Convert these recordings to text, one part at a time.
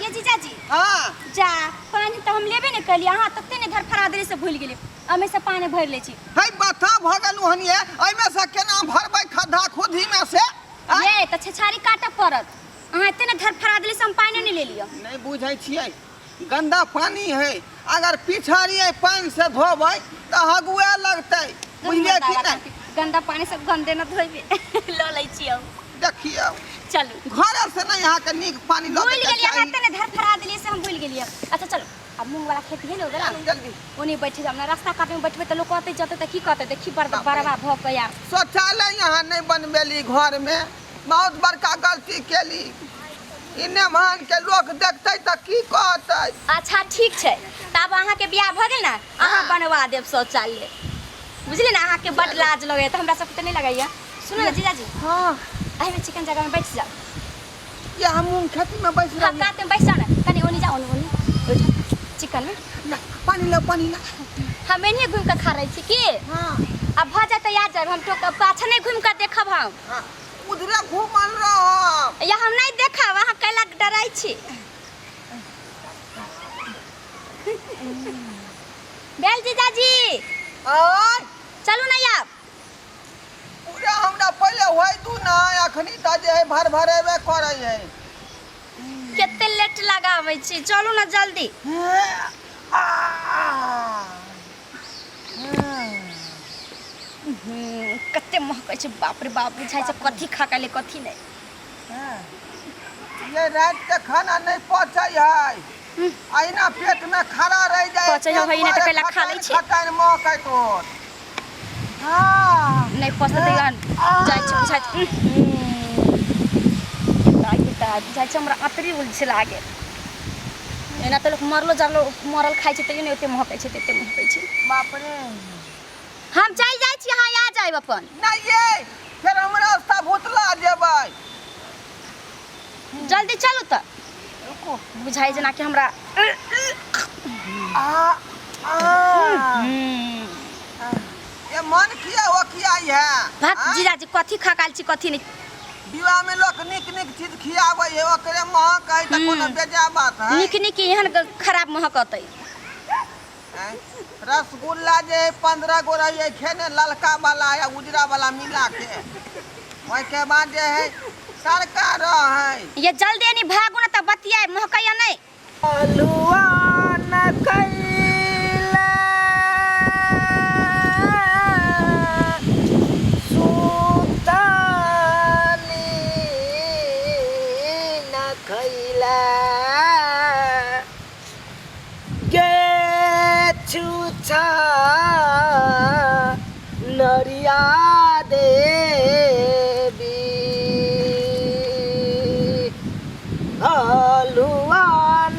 ये जीजाजी हां जा पानी तो हम लेबे न कलिए अहाँ तते ने धरफरा देले से भूल गेले हमें से पानी भर ले छी है बता भ गेलु हनिए एमे से केना भरबै खड्डा खुदी में से ये त छछारी काटे पड़त अहाँ तते ने धरफरा देले से हम पानी नहीं ले लियो नहीं बुझै छियै गंदा पानी है अगर पिछाड़िए पानी से धोबै त हगुए लगतै बुझलिए कि नहीं गंदा पानी से गंदे न धोइबे ल लै छी हम देखियो चलू घर से नहीं यहाँ के नीक पानी लो भूल गेलिए अहाँ तते ने धरफरा देले से हम भूल गेलिए अच्छा चलो अब मूंग वाला खेत है उधर जल्दी ओनी बैठे हमरा रास्ता काटे में बैठबे त लोग कहते जते त की कहते देखी बड़वा भ के यार शौचालय यहाँ नहीं बनबेली घर में बहुत बड़का गलती केली इन्ने मान के लोग देखते त की कहते अच्छा ठीक छै तब अहाँ के बियाह भ गेल ना अहाँ बनवा देब शौचालय बुझली ना अहाँ के बड लाज लगे त हमरा सब त नहीं लगाइया सुनो ना जीजाजी हां अहि में चिकन जगह में बैठ जाओ ये हम मूंग खेती में बैठ हां काते में बैठ जाओ ना कनी ओनी जाओ ओनी चिकन में पानी ला हम एने घूम के खा रही छी की हां अब भ जाए त याद जाए हम तो पाछे नहीं घूम के देखब हम उधरे घूमल रह या हम नहीं देखब अहाँ कैला डराई छी बेल जीजाजी आय चलू ना यार पूरा हमरा पहले होय दू ना अखनी त जे भर भरेबे करे है केते लेट लगाबै छी चलू ना जल्दी कते महकै छै बाप रे बाप बुझाइ छै कथी खा के ले कथी नहीं ये रात के खाना नहीं पचै है आइना पेट में खड़ा रह जाए पचै है ना त कैला खा लै छी खटाइन महकै तो हां नहीं पचतै यार जाय छै बुझाइ बुझाइ छै हमरा अतरी उलझ लागे एना त लोग मरल खाइ छै त नहीं ओते महकै छै तते महकै छै बाप रे हम चल जाय छी अहाँ आ जाइब अपन नहीं ये फिर हम रास्ता भूतला जेबै जल्दी चलू त रुको बुझाइ जना कि हमरा ये मन किया हो किया है भात जीजाजी कथी खा छी कथी नहीं विवाह में लोग निक निक चीज खियाबै है ओकरे महक है त कोनो बेजा बात है निक निक एहन खराब महकतै रसगुल्ला जे 15 गो रही खेने ललका वाला या उजरा वाला मिला के ओइ के बाद जे है सरका है ये जल्दी नहीं भागू ना त बतिया महकैया नहीं अलुआ न कैला सुतानी न कैला गे छुछा नरिया देवी अलुआ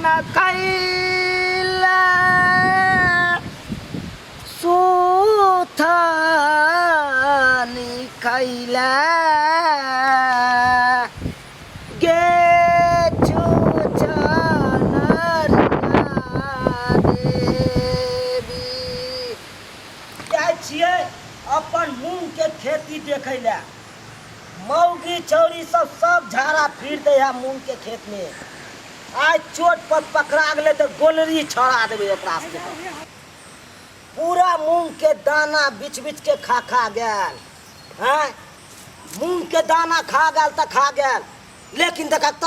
न कैला सुथानी कैला गे छुछा नरिया देवी छियै अपन मूंग के खेती देखे ला मौगी चौरी सब झाड़ा फिर दे है मूंग के खेत में आज चोट पर पकड़ा गए तो गोलरी छोड़ा देवे एकरा से पूरा मूंग के दाना बिछ बिछ के खा गेल हैं मूंग के दाना खा गेल लेकिन देखत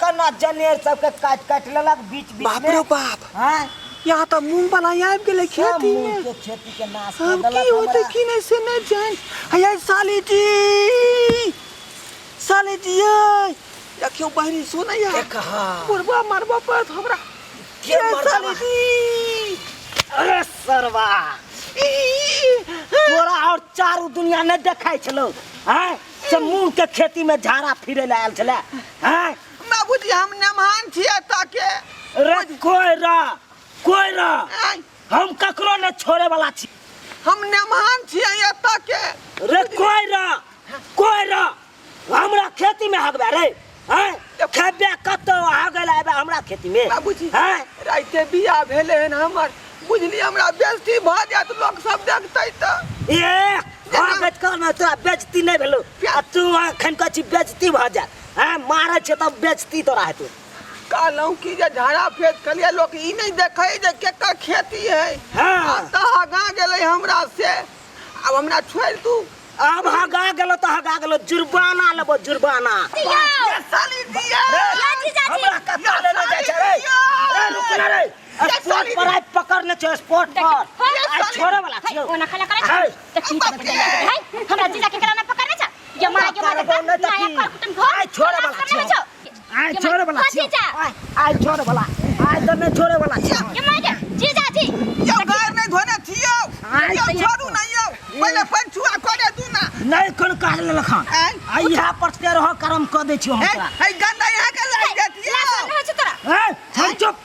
कना जनेर सबके काट लेलक बीच बीच बाप में रे बाप हैं यहाँ तो मूंग वाला आबि गेलै खेती मूंग में के खेती के नाश हम कर की होते देलक कि नहीं से नहीं जान है साली जी देखियो बहनी सुनै या देख हाँ पुरबा मरबा पर हमरा के मरबा? साली जी अरे सरवा तोरा और चारू दुनिया नहीं देखाई छलो हैं से मूंग के खेती में झाड़ा फिरे ला आयल छले हैं बाबूजी हम नमान छियै ताके रे कोई रा हम ककरो न छोड़े वाला छी हम नमान छियै एतऽ के रे कोई रा हमरा खेती में हगबे रे हैं खेबे कतो आ गेल आबे हमरा खेती में बाबूजी हैं राइते बियाह भेले हन हमर बुझली हमरा बेइज्जती भ जात लोग सब देखतै त ए हां कर ना तोरा बेइज्जती नहीं भेलो आ तू अखन कछि बेइज्जती भ जा हैं मारै छ त बेइज्जती तोरा हेतौ कहलहूँ कि जे झाड़ा फेंक के लिए लोग ई नहीं देखे जे केकर खेती है। हाँ। तो हगा गेले हमरा से, अब हमरा छोड़ दू। अब हगा गेलो तो हगा गेलो, जुर्माना लेबो जुर्माना। ये साली दिया हमरा कत्ता लेने जाय छै रे। रे रुक ना रे, स्पॉट पर आइ पकड़ने छै, स्पॉट पर आइ छोड़े वाला छियो। ओना खला करे त की है हमरा जीजा के कराना पकड़ने छ ये मार के आइ छोड़े वाला छियो, आइ छोड़े वाला छियो, आइ छोड़े वाला, आइ तो नहीं छोड़े वाला छियो। ये मार के जीजा जी यो गार नहीं धोने छियो, यो छोड़ू नहीं यो, पहले पंचुआ करे दू ना। नहीं कोन काट ले लखन, आइ यहाँ पर ते रहो कर्म क दे छियो हमरा। है गंदा यहाँ के लाग देतियो। है छ तोरा ए चुप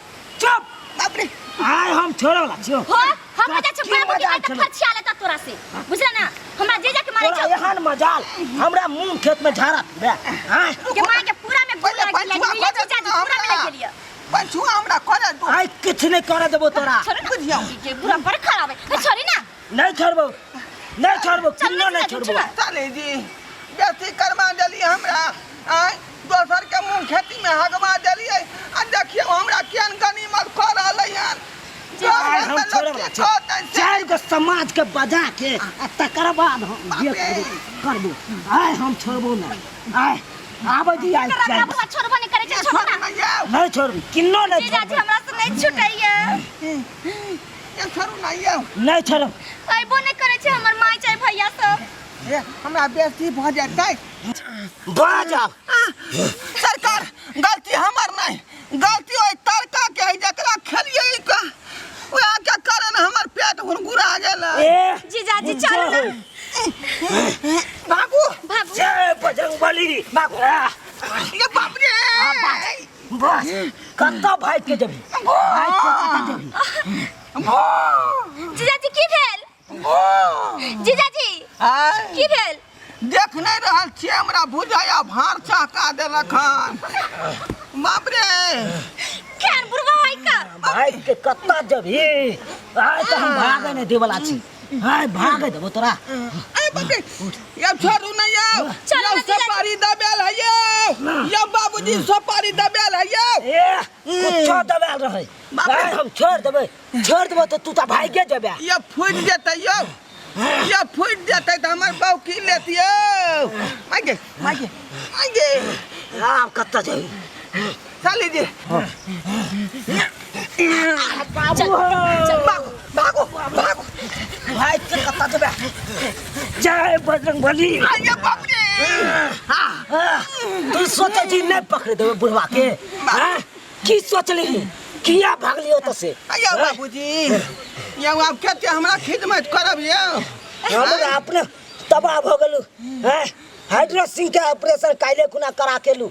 चुप, बाप रे आइ हम छोड़े वाला छियो। हो हमरा जा छ बाबू के त फरछिया लेता तोरा से, बुझला ना हमरा जीजा के मारे छ। यहाँ मजाल हमरा मुंह खेत में झाड़ा बे। हां के मार के पूरा में गोल लग गेलिए, जीजा जी पूरा में लग गेलिए। पंचुआ हमरा करे दू। आइ किछ नहीं करे देबो तोरा। बुझियो जे पूरा पर खराब है छोड़ी ना। नहीं छोड़बो, नहीं छोड़बो, किन्नो नहीं छोड़बो। साली जी बेटी करवा देली हमरा, आय दोसर के मुंह खेती में हगवा देलिए। आ देखियो हमरा केन गनीमत कर रहलै हन। आइ हम छोड़े वाला छियो, चार गो समाज के बजा के आ तकर बाद हम ये करबो। आइ हम छोड़बो नहीं, आइ आबै जी आइ तोरा बाबू छोड़बो नहीं करे छ, छोड़ ना। नहीं छोड़बी, किन्नो नहीं जीजा जी छोड़बो, हमरा से नहीं छुटैया। ये छोड़ू ना यो। नहीं छोड़ब। आइबो नहीं करे छ हमर माई चाहे भैया सब। ए हमरा बेइज्जती भ जातै। बाजा सरकार गलती हमर नहीं, गलती ओइ तड़का के है जकरा खेलिए का ओया के कारण हमर पेट गुरगुरा गेल। ए जीजा जी चल ना। भागू भागू जय बजरंगबली भागो। ये बाप रे बस कत्ता भाई के जबी, भाई के कत्ता जबी। जीजा जी की भेल? जीजा जी आय की भेल? देख नहीं रहल छी हमरा भुजाया भार चहका देलक हन। बाप रे केन बुढ़वा है का? भाई के कत्ता जबी, आइ तो हम भागे नहीं देवला छी। हाय भागे देबो तोरा। ए बाप रे ये छोड़ू नहीं यो। चलो यो सुपारी दबेल है यो। यो बाबूजी सुपारी दबेल है यो। ए कुछो दबाल रहे, आइ हम छोड़ देबो तो तू तो भागे जबे। ये फूट जेतै यो, ये फूट जेतै त हमर बहू की लेतियो। मागे मागे मागे राम कत्ता जबी साली जी बाबू भागो भागो भागो। भाई के कत्ता जबे। जय बजरंगबली। आये बाप रे तू सोचे जी नहीं पकड़े देबे बुढ़वा के? हां की सोचली, किया भागलियो तो से? आये बाबूजी ये आप केते हमरा खिदमत करब यो। हम अपने तबाह हो गेलू। हैं हाइड्रोसिन के ऑपरेशन काइले खुना करा केलू,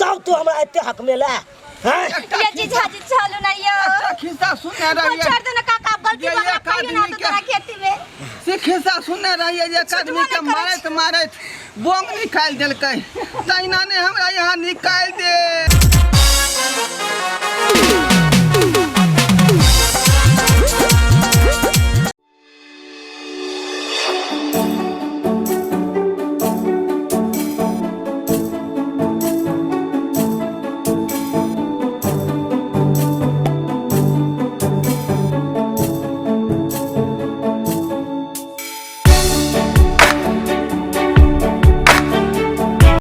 तब तू हमरा एते हक में ला। हैं ये जीजा जी चलो ना यो। खिस्सा सुनने वो रहिए, छोड़ दो ना काका, गलती बना पाइए ना तो तोरा खेती में। से खिस्सा सुनने रहिए जे आदमी के मारत मारत बोंग निकाल देलकै, तहिना ने हमरा यहाँ निकाल